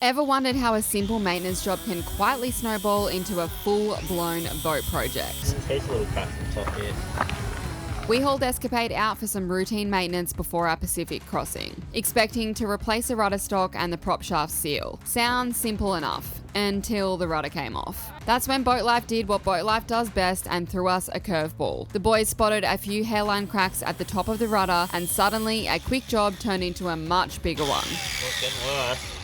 Ever wondered how a simple maintenance job can quietly snowball into a full-blown boat project? There's a little crack in the top here. We hauled Escapade out for some routine maintenance before our Pacific crossing, expecting to replace the rudder stock and the prop shaft seal. Sounds simple enough, until the rudder came off. That's when Boat Life did what Boat Life does best and threw us a curveball. The boys spotted a few hairline cracks at the top of the rudder, and suddenly a quick job turned into a much bigger one. It's getting worse.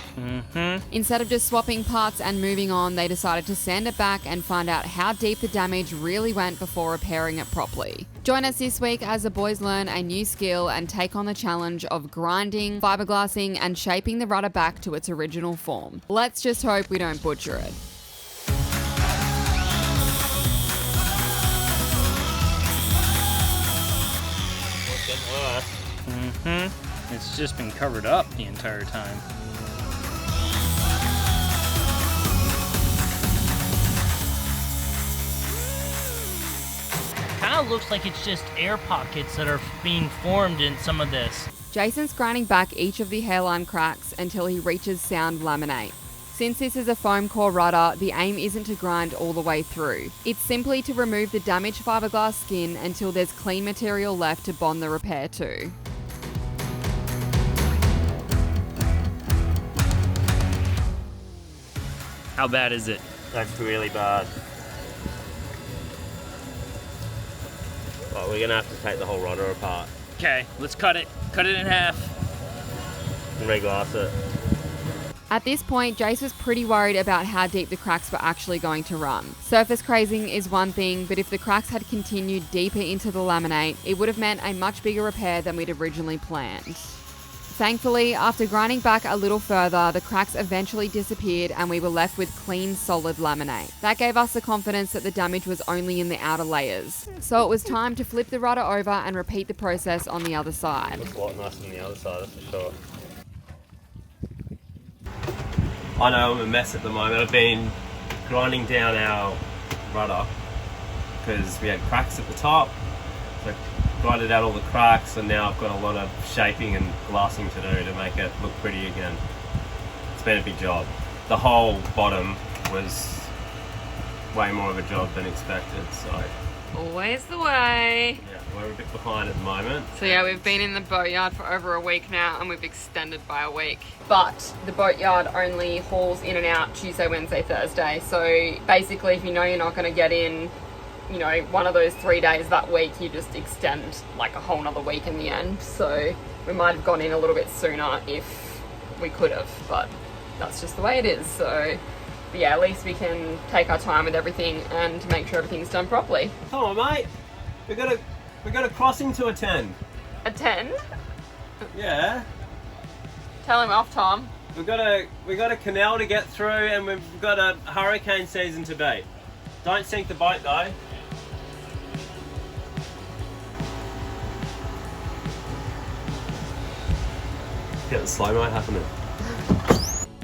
Instead of just swapping parts and moving on, they decided to sand it back and find out how deep the damage really went before repairing it properly. Join us this week as the boys learn a new skill and take on the challenge of grinding, fiberglassing, and shaping the rudder back to its original form. Let's just hope we don't butcher it. It's getting worse. It's just been covered up the entire time. Kind of looks like it's just air pockets that are being formed in some of this. Jason's grinding back each of the hairline cracks until he reaches sound laminate. Since this is a foam core rudder, the aim isn't to grind all the way through. It's simply to remove the damaged fiberglass skin until there's clean material left to bond the repair to. How bad is it? That's really bad. Well, we're gonna have to take the whole rudder apart Okay, let's cut it. Cut it in half. and reglass it. At this point, Jase was pretty worried about how deep the cracks were actually going to run. Surface crazing is one thing, but if the cracks had continued deeper into the laminate, it would have meant a much bigger repair than we'd originally planned. Thankfully, after grinding back a little further, the cracks eventually disappeared and we were left with clean, solid laminate. That gave us the confidence that the damage was only in the outer layers. So it was time to flip the rudder over and repeat the process on the other side. Looks a lot nicer than the other side, that's for sure. I know I'm a mess at the moment. I've been grinding down our rudder because we had cracks at the top. So I grinded out all the cracks and now I've got a lot of shaping and glassing to do to make it look pretty again. It's been a big job. The whole bottom was way more of a job than expected, so Always the way. yeah, we're a bit behind at the moment. So yeah, we've been in the boatyard for over a week now and we've extended by a week. But the boatyard only hauls in and out Tuesday, Wednesday, Thursday. So basically if you know you're not going to get in, you know, one of those 3 days that week, you just extend like a whole nother week in the end. So we might have gone in a little bit sooner if we could have, but that's just the way it is. So but yeah, at least we can take our time with everything and make sure everything's done properly. Come on, mate. We got a crossing to attend. Attend? Yeah. Tell him off, Tom. We got a canal to get through, and we've got a hurricane season to beat. Don't sink the boat though. Get the slow-mo happening.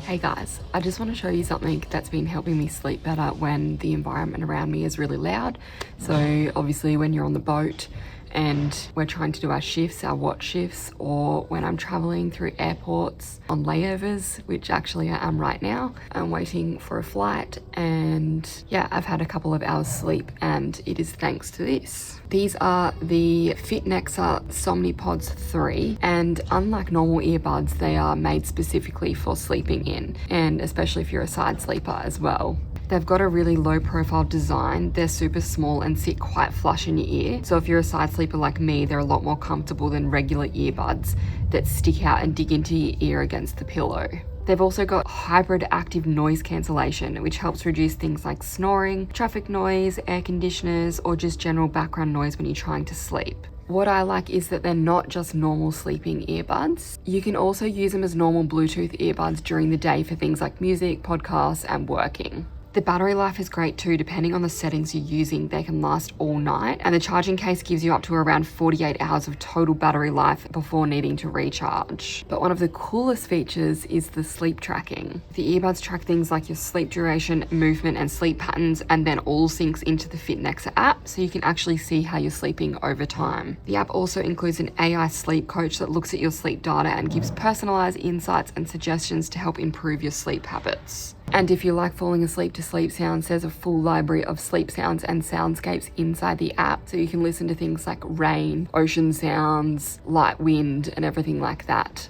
Hey guys, I just want to show you something that's been helping me sleep better when the environment around me is really loud. So obviously when you're on the boat and we're trying to do our shifts, our watch shifts, or when I'm traveling through airports on layovers, which actually I am right now. I'm waiting for a flight and yeah, I've had a couple of hours sleep and it is thanks to this. These are the FitNexa Somnipods 3 and unlike normal earbuds, they are made specifically for sleeping in, and especially if you're a side sleeper as well. They've got a really low profile design. They're super small and sit quite flush in your ear. So if you're a side sleeper like me, they're a lot more comfortable than regular earbuds that stick out and dig into your ear against the pillow. They've also got hybrid active noise cancellation, which helps reduce things like snoring, traffic noise, air conditioners, or just general background noise when you're trying to sleep. What I like is that they're not just normal sleeping earbuds. You can also use them as normal Bluetooth earbuds during the day for things like music, podcasts, and working. The battery life is great too. Depending on the settings you're using, they can last all night, and the charging case gives you up to around 48 hours of total battery life before needing to recharge. But one of the coolest features is the sleep tracking. The earbuds track things like your sleep duration, movement, and sleep patterns, and then all syncs into the FitNexa app, so you can actually see how you're sleeping over time. The app also includes an AI sleep coach that looks at your sleep data and gives personalized insights and suggestions to help improve your sleep habits. And if you like falling asleep to sleep sounds, there's a full library of sleep sounds and soundscapes inside the app, so you can listen to things like rain, ocean sounds, light wind, and everything like that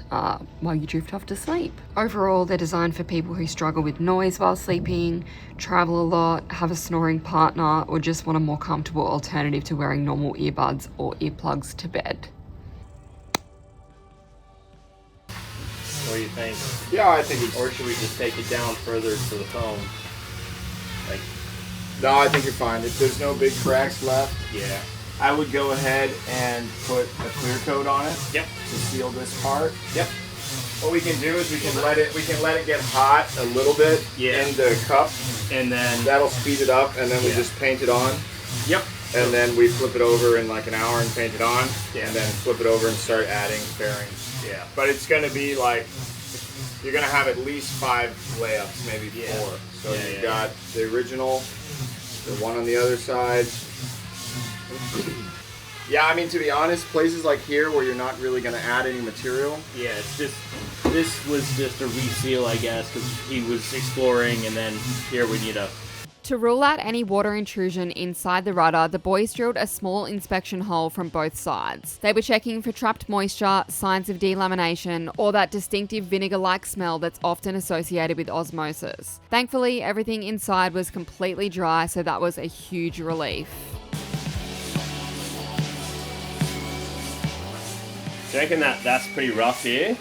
while you drift off to sleep. Overall, they're designed for people who struggle with noise while sleeping, travel a lot, have a snoring partner, or just want a more comfortable alternative to wearing normal earbuds or earplugs to bed. What do you think? Yeah, I think it's... Or should we just take it down further to the foam? Like, No, I think you're fine. If there's no big cracks left, yeah. I would go ahead and put a clear coat on it. Yep. To seal this part. Yep. What we can do is we can let it get hot a little bit in the cup, And then that'll speed it up, and then we just paint it on. Yep. And then we flip it over in like an hour and paint it on, Yeah. and then flip it over and start adding fairings. Yeah. But it's gonna be like, you're gonna have at least 5 layups, maybe 4. So Yeah, you've yeah, got the original, the one on the other side. Yeah, I mean, to be honest, places like here where you're not really gonna add any material. Yeah, it's just, this was just a reseal, I guess, because he was exploring, and then here we need a... To rule out any water intrusion inside the rudder, the boys drilled a small inspection hole from both sides. They were checking for trapped moisture, signs of delamination, or that distinctive vinegar-like smell that's often associated with osmosis. Thankfully, everything inside was completely dry, so that was a huge relief. Do you reckon that that's pretty rough here?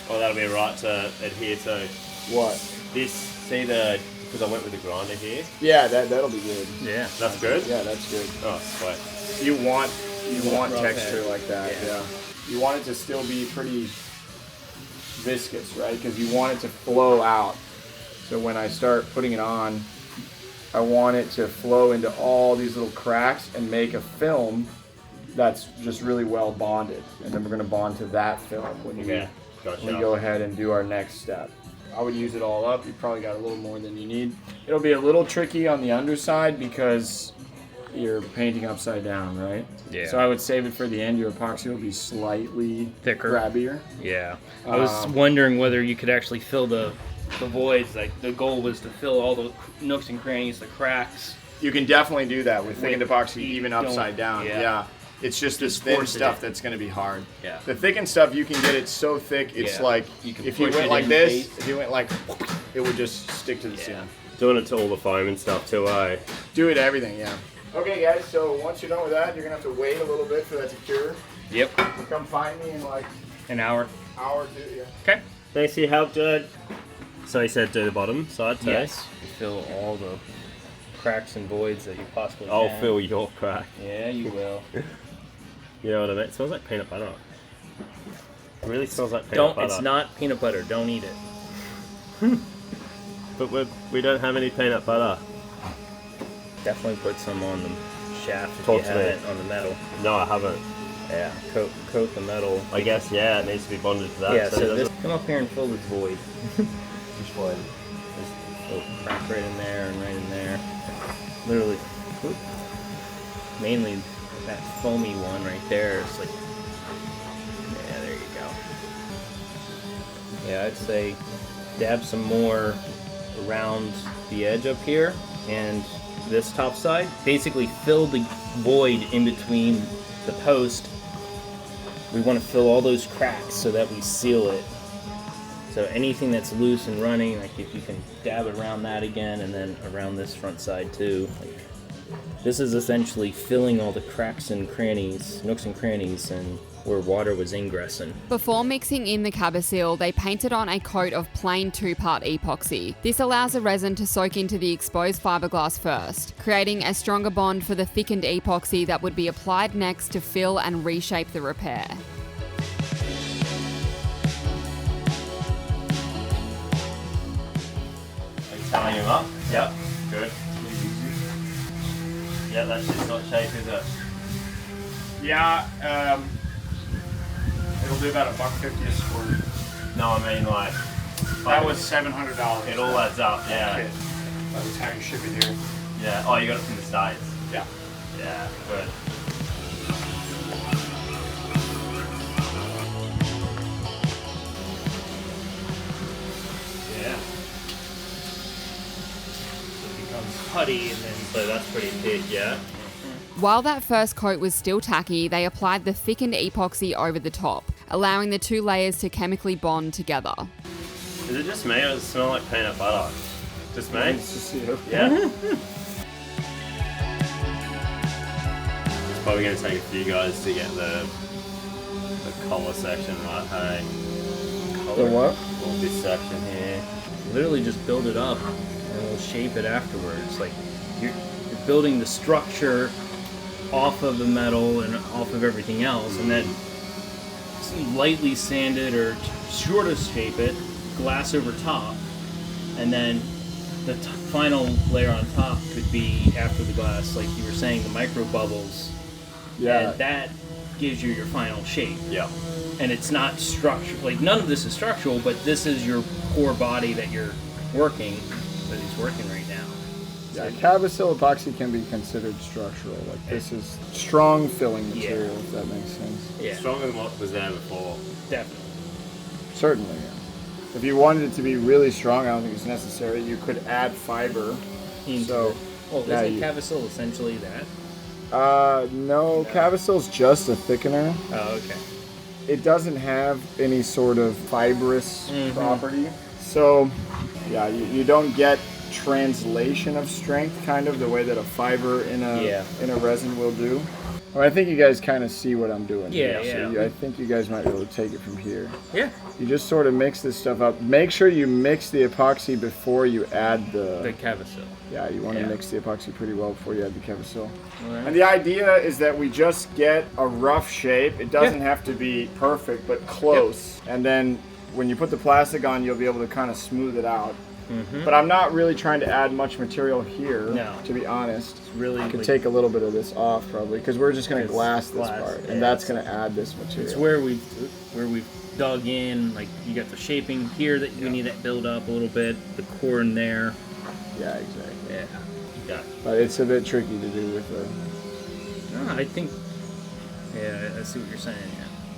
Or that'll be right to adhere to What? this? See because I went with the grinder here. Yeah, that'll be good. Yeah, that's good. Yeah, that's good. Oh, sweet. You want rough texture edge. like that, Yeah. yeah. You want it to still be pretty viscous, right? Because you want it to flow out. So when I start putting it on, I want it to flow into all these little cracks and make a film that's just really well bonded. And then we're going to bond to that film when we go ahead and do our next step. I would use it all up. You probably got a little more than you need. It'll be a little tricky on the underside because you're painting upside down, right? Yeah. So I would save it for the end. Your epoxy will be slightly Thicker. grabbier. Yeah. I was wondering whether you could actually fill the voids. Like, the goal was to fill all the nooks and crannies, the cracks. You can definitely do that with thickened With- epoxy, you even don't- upside down. yeah. Yeah. It's just this thin force it stuff in. that's going to be hard. Yeah. The thickened stuff, you can get it so thick, it's Yeah. like, You can if you push went it like in this, deep. if you went like, it would just stick to the Yeah. ceiling. Doing it to all the foam and stuff too, eh? Do it to everything, yeah. Okay, guys, so once you're done with that, you're going to have to wait a little bit for that to cure. Yep. Come find me in like An hour. an hour or 2, yeah. Okay. Thanks for your help, Judd. So you said do the bottom side too? Yes. Fill all the cracks and voids that you possibly I'll can. fill your crack. Yeah, you will. You know what I mean? It smells like peanut butter. It really smells like peanut butter. It's not peanut butter. Don't eat it. But we don't have any peanut butter. Definitely put some on the shaft if Talk you to have me. it on the metal. No, I haven't. Yeah. Coat the metal. I guess, yeah, it needs to be bonded to that. Yeah. it So this, doesn't- come up here and fill this void. Which one? There's a little crack right in there and right in there. Literally. Whoop. Mainly that foamy one right there. It's like. Yeah, there you go. Yeah, I'd say dab some more around the edge up here and this top side. Basically fill the void in between the post. We want to fill all those cracks so that we seal it. So anything that's loose and running, like if you can dab around that again and then around this front side too. Like, this is essentially filling all the cracks and crannies, nooks and crannies, and where water was ingressing. Before mixing in the Cabasil, they painted on a coat of plain 2-part epoxy. This allows the resin to soak into the exposed fiberglass first, creating a stronger bond for the thickened epoxy that would be applied next to fill and reshape the repair. Tying him up? Yep. Good. Yeah, that shit's not shape, is it? Yeah, it'll be about $1.50 a squirt. No, I mean like... That was $700. It all adds up, yeah. Okay. By the time you ship it here. Yeah. Oh, you got it from the States? Yeah. Yeah, good. Yeah. So it becomes putty and then, so that's pretty thick, yeah? While that first coat was still tacky, they applied the thickened epoxy over the top, allowing the two layers to chemically bond together. Is it just me or does it smell like peanut butter? Just me? It's just you. Yeah? It's probably going to take a few guys to get the collar section right, hey? The what? Well, this section here. Literally just build it up and we'll shape it afterwards. Like you're building the structure off of the metal and off of everything else, and then lightly sand it or sort of shape it, glass over top, and then the final layer on top could be after the glass, like you were saying, the micro bubbles. Yeah. And that gives you your final shape. Yeah. And it's not structural, like none of this is structural, but this is your core body that you're working, that he's working right now. Yeah, Cavasil epoxy can be considered structural. Like this is strong filling material, if that makes sense. Yeah, Stronger than what was there before. definitely. Certainly, yeah. If you wanted it to be really strong, I don't think it's necessary. You could add fiber. So, yeah, isn't Cavasil essentially that? No, Cavasil's just a thickener. Oh, okay. It doesn't have any sort of fibrous property. So, yeah, you don't get translation of strength kind of the way that a fiber in a resin will do. Well, I think you guys kind of see what I'm doing. Yeah, here. So I think you guys might be able to take it from here. Yeah. You just sort of mix this stuff up. Make sure you mix the epoxy before you add The Cavasil. Yeah, you want to mix the epoxy pretty well before you add the Cavasil. Right. And the idea is that we just get a rough shape. It doesn't have to be perfect, but close. And then when you put the plastic on, you'll be able to kind of smooth it out. But I'm not really trying to add much material here, to be honest. It's really I could take a little bit of this off probably, because we're just going to glass this part, and that's going to add this material. It's where we've dug in, like you got the shaping here that we need to build up a little bit, the core in there. Yeah, exactly. Yeah. But it's a bit tricky to do with the... No, I think, I see what you're saying,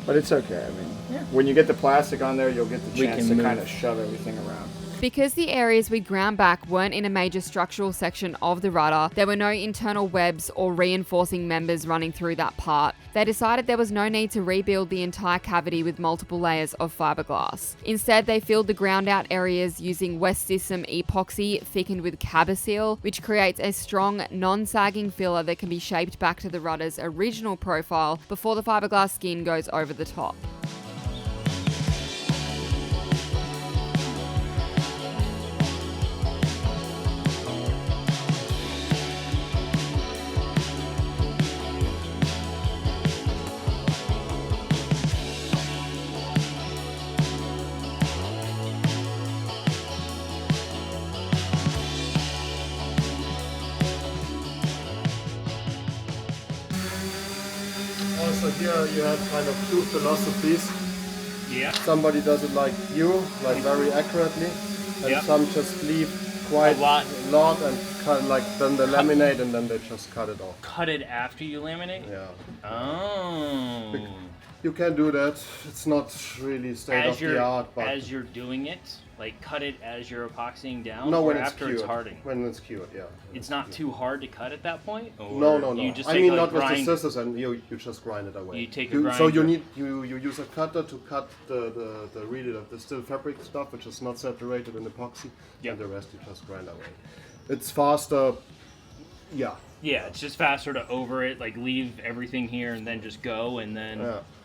But it's okay, I mean, when you get the plastic on there, you'll get the chance to move. kind of shove everything around. Because the areas we ground back weren't in a major structural section of the rudder, there were no internal webs or reinforcing members running through that part. They decided there was no need to rebuild the entire cavity with multiple layers of fiberglass. Instead, they filled the ground out areas using West System epoxy thickened with Cabasil, which creates a strong, non-sagging filler that can be shaped back to the rudder's original profile before the fiberglass skin goes over the top. Also here you have kind of two philosophies. Yeah. Somebody does it like you, like very accurately, and some just leave quite A lot. and cut, like then they laminate and then they just cut it off. Cut it after you laminate? Yeah. Oh. You can do that. It's not really state of the art, but as you're doing it, like cut it as you're epoxying down, no, or when it's after cured. it's hardening. When it's cured, yeah. It's not too hard to cut at that point? Or No. You just I take mean, a not grind. with the scissors, and you just grind it away. You take a So you grinder. need you use a cutter to cut the really the still fabric stuff, which is not saturated in epoxy, and the rest you just grind away. It's faster. Yeah. Yeah, it's just faster to over it, like leave everything here and then just go and then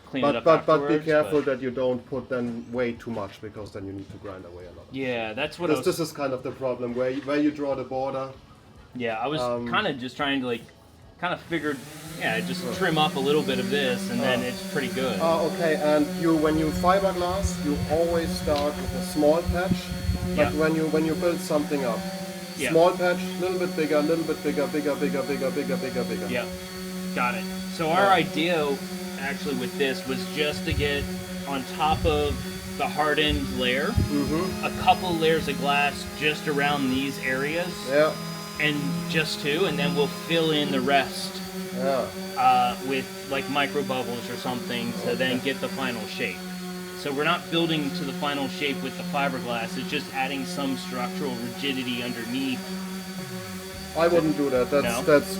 clean it up But afterwards. be careful that you don't put then way too much, because then you need to grind away a lot. Yeah, that's what I was... This is kind of the problem where you draw the border. Yeah, I was kind of just trying to figured, just trim up a little bit of this and then it's pretty good. Okay, and when you fiberglass, you always start with a small patch. But when you build something up, Yeah. Small patch, little bit bigger, little bit bigger, bigger, bigger, bigger, bigger, bigger, bigger. Yeah, got it. So our idea actually with this was just to get on top of the hardened layer, a couple layers of glass just around these areas, Yeah. and just two, and then we'll fill in the rest with like micro bubbles or something to then get the final shape. So we're not building to the final shape with the fiberglass, it's just adding some structural rigidity underneath. I wouldn't do that. That's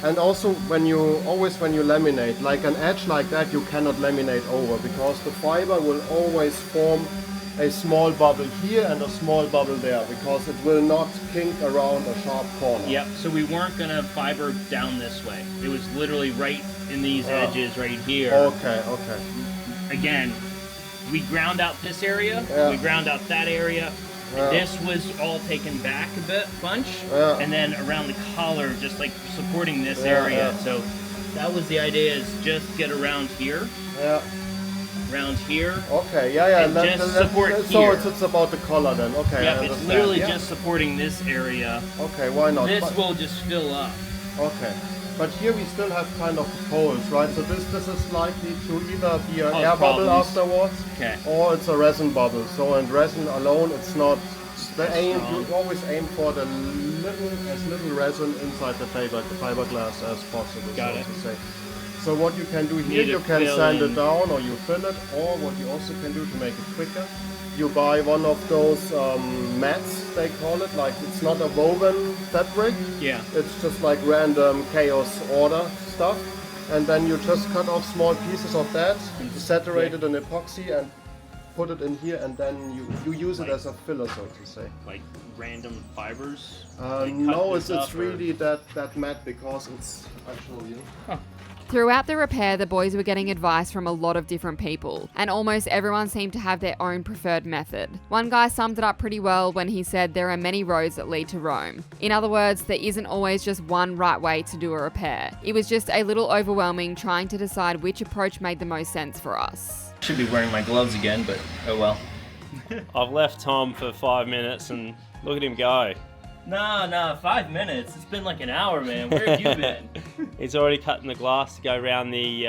and also when you laminate, like an edge like that, you cannot laminate over because the fiber will always form a small bubble here and a small bubble there because it will not kink around a sharp corner. Yep, so we weren't gonna fiber down this way. It was literally right in these edges right here. Okay. Again, we ground out this area, we ground out that area. This was all taken back a bunch, and then around the collar, just like supporting this area. So that was the idea, is just get around here. Around here. Okay, And just support so here. it's about the collar then. Okay. Yep, it's literally just supporting this area. Okay, why not? This will just fill up. Okay. But here we still have kind of holes, right? So this is likely to either be an air bubble afterwards, or it's a resin bubble. So in resin alone, it's not. You always aim for the as little resin inside the fiberglass as possible. Got it. To say. So what you can do here, you can sand it down, or you fill it, or what you also can do to make it quicker, you buy one of those mats, they call it, like it's not a woven fabric, it's just like random chaos order stuff, and then you just cut off small pieces of that, saturate it in epoxy and put it in here, and then you use it as a filler, so to say. Like random fibers? No, it's really that mat because it's actually... Throughout the repair, the boys were getting advice from a lot of different people, and almost everyone seemed to have their own preferred method. One guy summed it up pretty well when he said there are many roads that lead to Rome. In other words, there isn't always just one right way to do a repair. It was just a little overwhelming trying to decide which approach made the most sense for us. Should be wearing my gloves again, but oh well. I've left Tom for 5 minutes and look at him go. No, 5 minutes. It's been like an hour, man. Where have you been? He's already cutting the glass to go around the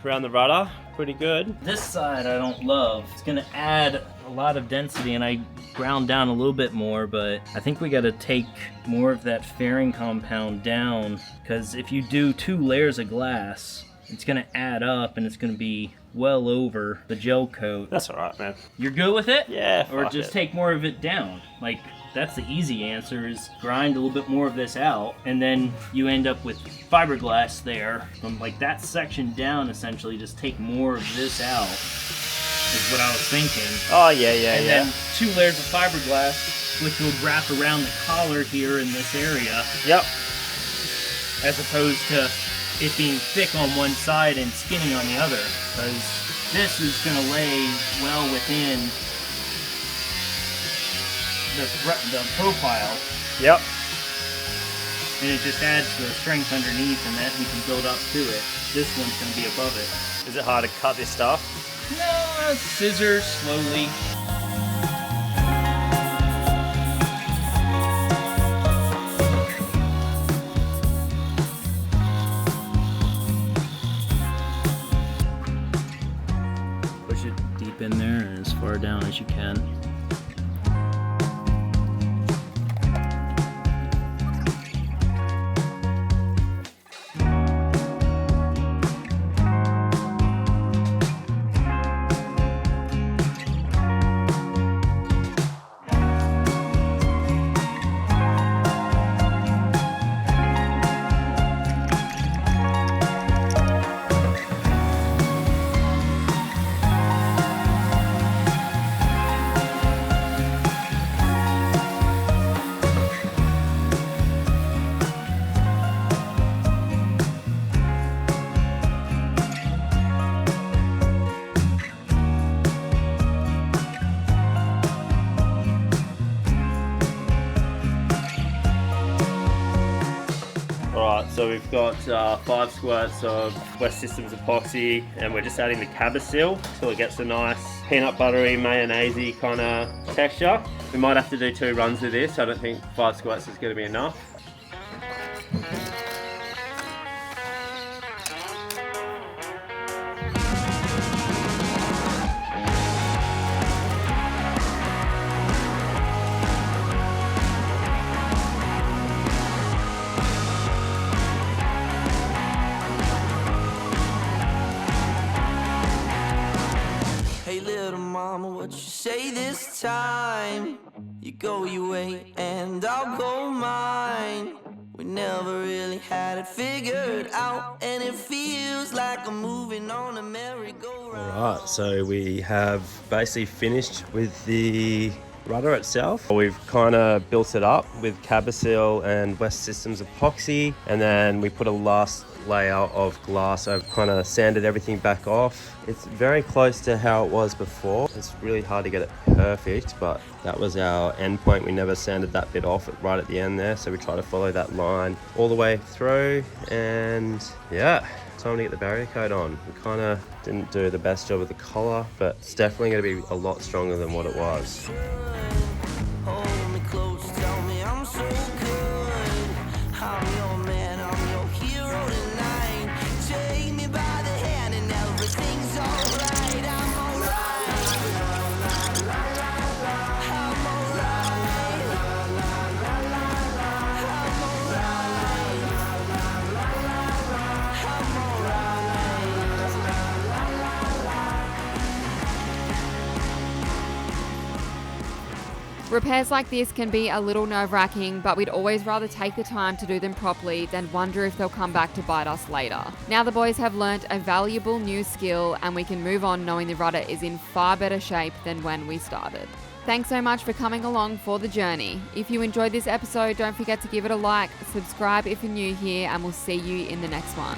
rudder. Pretty good. This side I don't love. It's gonna add a lot of density, and I ground down a little bit more, but I think we gotta take more of that fairing compound down, because if you do 2 layers of glass, it's gonna add up and it's gonna be well over the gel coat. That's alright, man. You're good with it? Yeah, or just take more of it down. Like, that's the easy answer, is grind a little bit more of this out, and then you end up with fiberglass there. From like that section down, essentially, just take more of this out, is what I was thinking. Oh, yeah. And then 2 layers of fiberglass, which will wrap around the collar here in this area. Yep. As opposed to it being thick on one side and skinny on the other, because this is going to lay well within the profile. Yep. And it just adds to the strength underneath, and that we can build up to it. This one's going to be above it. Is it hard to cut this stuff? No, scissors, slowly. Push it deep in there and as far down as you can. Alright, so we've got 5 squirts of West Systems epoxy, and we're just adding the Cabasil till it gets a nice peanut buttery, mayonnaise-y kind of texture. We might have to do 2 runs with this. I don't think 5 squirts is going to be enough. Mama, what you say this time? You go your way and I'll go mine. We never really had it figured out, and it feels like I'm moving on a merry-go-round. Alright, so we have basically finished with the rudder itself. We've kind of built it up with Cabasil and West Systems epoxy, and then we put a last layer of glass. I've kind of sanded everything back off. It's very close to how it was before. It's really hard to get it perfect, but that was our end point. We never sanded that bit off right at the end there, so we try to follow that line all the way through. And yeah, time to get the barrier coat on. We kind of didn't do the best job of the collar, but it's definitely going to be a lot stronger than what it was. Hold me close, tell me I'm so good. I'm your man, I'm your hero tonight. Take me by the hand and everything's alright. I'm alright. I'm alright. I'm Repairs like this can be a little nerve-wracking, but we'd always rather take the time to do them properly than wonder if they'll come back to bite us later. Now the boys have learnt a valuable new skill, and we can move on knowing the rudder is in far better shape than when we started. Thanks so much for coming along for the journey. If you enjoyed this episode, don't forget to give it a like, subscribe if you're new here, and we'll see you in the next one.